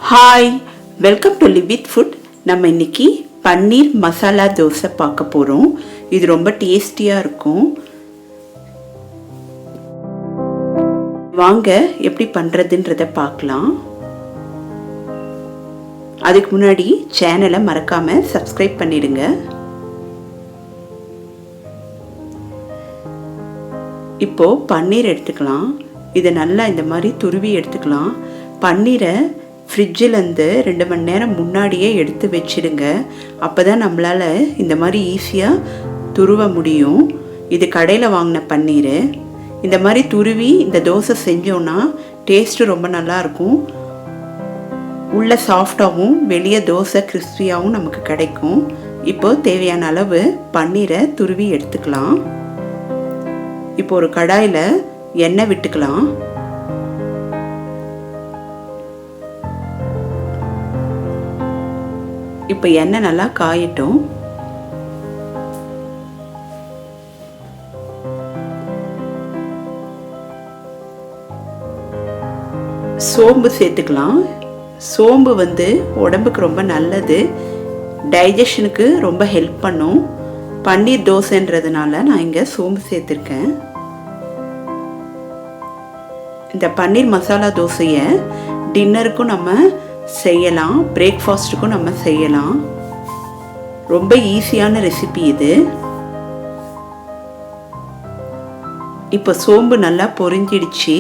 Hi, welcome to live with food. நம்ம இன்னைக்கு பன்னீர் மசாலா தோசை பார்க்க போகிறோம். இது ரொம்ப டேஸ்டியாக இருக்கும். வாங்க எப்படி பண்ணுறதுன்றத பார்க்கலாம். அதுக்கு முன்னாடி சேனலை மறக்காமல் சப்ஸ்கிரைப் பண்ணிடுங்க. இப்போது பன்னீர் எடுத்துக்கலாம். இதை நல்லா இந்த மாதிரி துருவி எடுத்துக்கலாம். பன்னீரை ஃப்ரிட்ஜிலேருந்து 2 மணி நேரம் முன்னாடியே எடுத்து வச்சிடுங்க. அப்போ தான் நம்மளால் இந்த மாதிரி ஈஸியாக துருவ முடியும். இது கடையில் வாங்கின பன்னீர். இந்த மாதிரி துருவி இந்த தோசை செஞ்சோன்னா டேஸ்ட்டு ரொம்ப நல்லாயிருக்கும். உள்ளே சாஃப்டாகவும் வெளியே தோசை கிறிஸ்பியாகவும் நமக்கு கிடைக்கும். இப்போது தேவையான அளவு பன்னீரை துருவி எடுத்துக்கலாம். இப்போ ஒரு கடாயில் எண்ணெய் விட்டுக்கலாம். இப்போ எண்ணெய் நல்லா காயட்டும். சோம்பு சேர்த்துக்கலாம். சோம்பு உடம்புக்கு ரொம்ப நல்லது, டைஜஷனுக்கு ரொம்ப ஹெல்ப் பண்ணும். பன்னீர் தோசைன்றதுனால நான் இங்கே சோம்பு சேர்த்துருக்கேன். இந்த பன்னீர் மசாலா தோசையை டின்னருக்கும் நம்ம செய்யலாம், பிரேக்ஃபாஸ்ட்டுக்கும் நம்ம செய்யலாம். ரொம்ப ஈஸியான ரெசிபி இது. இப்போ சோம்பு நல்லா பொரிஞ்சிடுச்சு.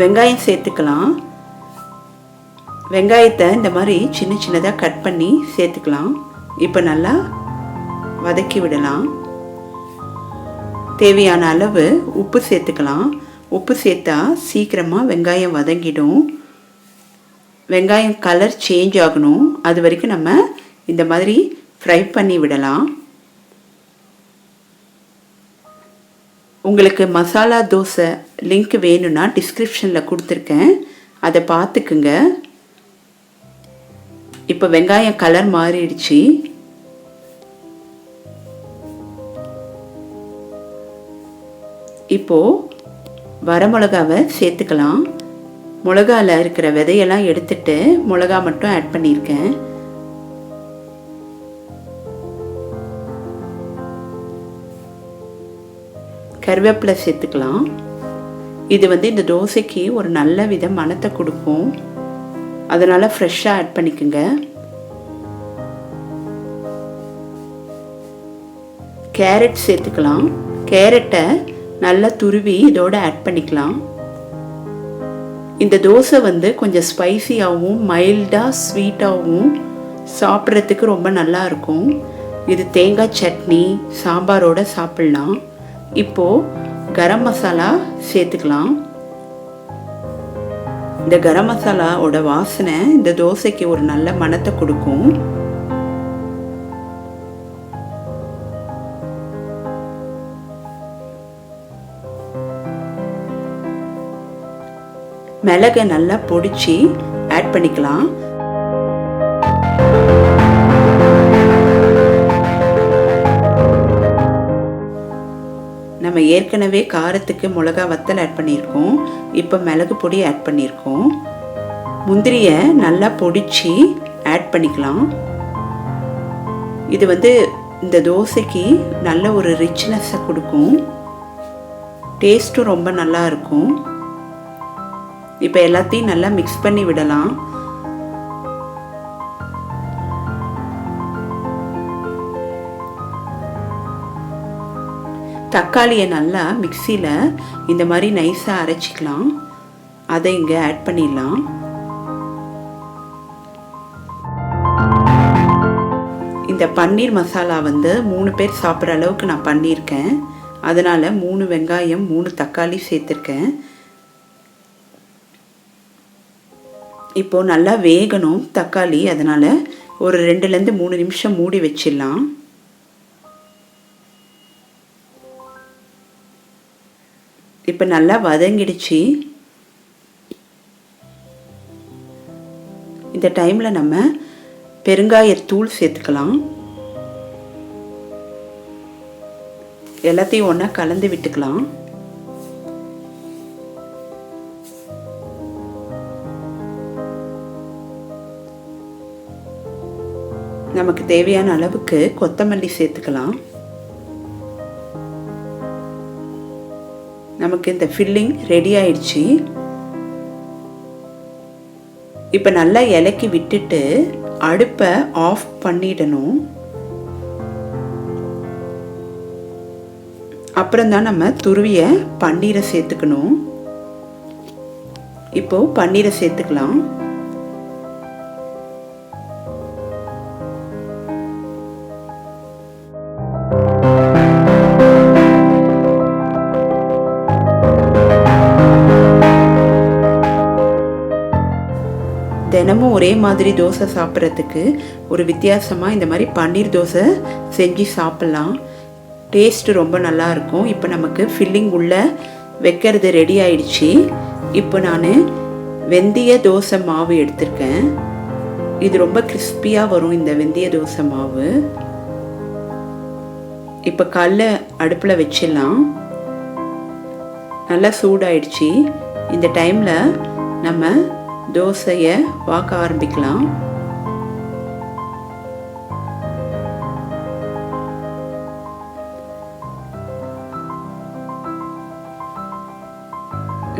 வெங்காயம் சேர்த்துக்கலாம். வெங்காயத்தை இந்த மாதிரி சின்ன சின்னதாக கட் பண்ணி சேர்த்துக்கலாம். இப்போ நல்லா வதக்கி விடலாம். தேவையான அளவு உப்பு சேர்த்துக்கலாம். உப்பு சேர்த்தா சீக்கிரமாக வெங்காயம் வதங்கிடும். வெங்காயம் கலர் சேஞ்ச் ஆகணும், அது வரைக்கும் நம்ம இந்த மாதிரி ஃப்ரை பண்ணி விடலாம். உங்களுக்கு மசாலா தோசை லிங்க் வேணும்னா டிஸ்கிரிப்ஷனில் கொடுத்துருக்கேன், அதை பார்த்துக்குங்க. இப்போ வெங்காயம் கலர் மாறிடுச்சு. இப்போது வரமிளகாவை சேர்த்துக்கலாம். மிளகாவில் இருக்கிற விதையெல்லாம் எடுத்துட்டு மிளகா மட்டும் ஆட் பண்ணியிருக்கேன். கருவேப்பிலை சேர்த்துக்கலாம். இது இந்த தோசைக்கு ஒரு நல்ல வித மணத்தை கொடுக்கும், அதனால் ஃப்ரெஷ்ஷாக ஆட் பண்ணிக்கோங்க. கேரட் சேர்த்துக்கலாம். கேரட்டை நல்லா துருவி இதோட ஆட் பண்ணிக்கலாம். இந்த தோசை கொஞ்சம் ஸ்பைசியாகவும் மைல்டாக ஸ்வீட்டாகவும் சாப்பிட்றதுக்கு ரொம்ப நல்லா இருக்கும். இது தேங்காய் சட்னி சாம்பாரோட சாப்பிட்லாம். இப்போது கரம் மசாலா சேர்த்துக்கலாம். இந்த கரம் மசாலாவோட வாசனை இந்த தோசைக்கு ஒரு நல்ல மணத்தை கொடுக்கும். மிளகை நல்லா பொடிச்சு ஆட் பண்ணிக்கலாம். நம்ம ஏற்கனவே காரத்துக்கு மிளகா வத்தல் ஆட் பண்ணியிருக்கோம். இப்போ மிளகு பொடி ஆட் பண்ணியிருக்கோம். முந்திரியை நல்லா பொடிச்சு ஆட் பண்ணிக்கலாம். இது இந்த தோசைக்கு நல்ல ஒரு ரிச்னஸை கொடுக்கும், டேஸ்ட்டும் ரொம்ப நல்லா இருக்கும். இப்போ எல்லாத்தையும் நல்லா மிக்ஸ் பண்ணி விடலாம். தக்காளியை நல்லா மிக்சியில் இந்த மாதிரி நைஸாக அரைச்சிக்கலாம். அதை இங்கே ஆட் பண்ணிடலாம். இந்த பன்னீர் மசாலா 3 பேர் சாப்பிட்ற அளவுக்கு நான் பண்ணியிருக்கேன். அதனால் 3 வெங்காயம் 3 தக்காளி சேர்த்துருக்கேன். இப்போது நல்லா வேகணும் தக்காளி, அதனால் ஒரு 2லேருந்து 3 நிமிஷம் மூடி வச்சிடலாம். இப்போ நல்லா வதங்கிடுச்சு. இந்த டைமில் நம்ம பெருங்காயத்தூள் சேர்த்துக்கலாம். எல்லாத்தையும் ஒன்றா கலந்து விட்டுக்கலாம். நமக்கு தேவையான அளவுக்கு கொத்தமல்லி சேர்த்துக்கலாம். நமக்கு இந்த ஃபில்லிங் ரெடி ஆயிடுச்சு. இப்போ நல்லா இலக்கி விட்டுட்டு அடுப்பை ஆஃப் பண்ணிடணும். அப்புறம் தான் நம்ம துருவிய பன்னீரை சேர்த்துக்கணும். இப்போ பன்னீரை சேர்த்துக்கலாம். தினமும் ஒரே மாதிரி தோசை சாப்பிட்றதுக்கு ஒரு வித்தியாசமாக இந்த மாதிரி பன்னீர் தோசை செஞ்சு சாப்பிட்லாம். டேஸ்ட்டு ரொம்ப நல்லாயிருக்கும். இப்போ நமக்கு ஃபில்லிங் உள்ளே வைக்கிறது ரெடி ஆயிடுச்சு. இப்போ நான் வெந்தய தோசை மாவு எடுத்திருக்கேன். இது ரொம்ப கிறிஸ்பியாக வரும் இந்த வெந்தய தோசை மாவு. இப்போ கல்லை அடுப்பில் வச்சிடலாம். நல்லா சூடாயிடுச்சு. இந்த டைமில் நம்ம தோசையை வாக்க ஆரம்பிக்கலாம்.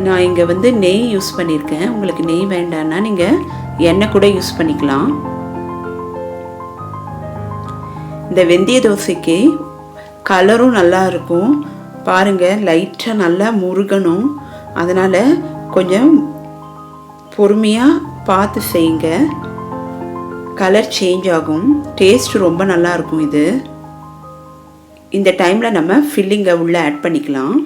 நான் இங்கே நெய் யூஸ் பண்ணியிருக்கேன். உங்களுக்கு நெய் வேண்டான்னா நீங்கள் எண்ணெய் கூட யூஸ் பண்ணிக்கலாம். இந்த வெந்தய தோசைக்கு கலரும் நல்லா இருக்கும். பாருங்கள், லைட்டாக நல்லா முருகணும். அதனால் கொஞ்சம் பொறுமையாக பார்த்து செய்யுங்க. கலர் சேஞ்ச் ஆகும். டேஸ்ட் ரொம்ப நல்லாயிருக்கும் இது. இந்த டைமில் நம்ம ஃபில்லிங்கை உள்ளே ஆட் பண்ணிக்கலாம்.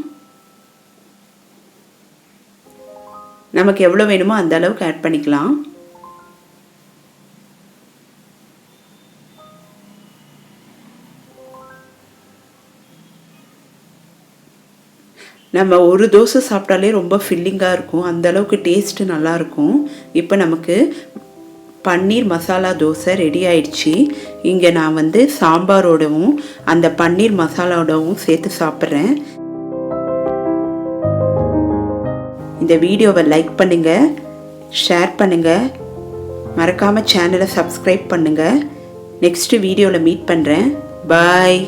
நமக்கு எவ்வளோ வேணுமோ அந்த அளவுக்கு ஆட் பண்ணிக்கலாம். நம்ம ஒரு தோசை சாப்பிட்டாலே ரொம்ப ஃபில்லிங்காக இருக்கும். அந்த அளவுக்கு டேஸ்ட்டு நல்லாயிருக்கும். இப்போ நமக்கு பன்னீர் மசாலா தோசை ரெடி ஆயிடுச்சு. இங்கே நான் சாம்பாரோடவும் அந்த பன்னீர் மசாலாவோடவும் சேர்த்து சாப்பிட்றேன். இந்த வீடியோவை லைக் பண்ணுங்கள், ஷேர் பண்ணுங்கள், மறக்காமல் சேனலை சப்ஸ்கிரைப் பண்ணுங்கள். நெக்ஸ்ட் வீடியோவில் மீட் பண்ணுறேன். பாய்.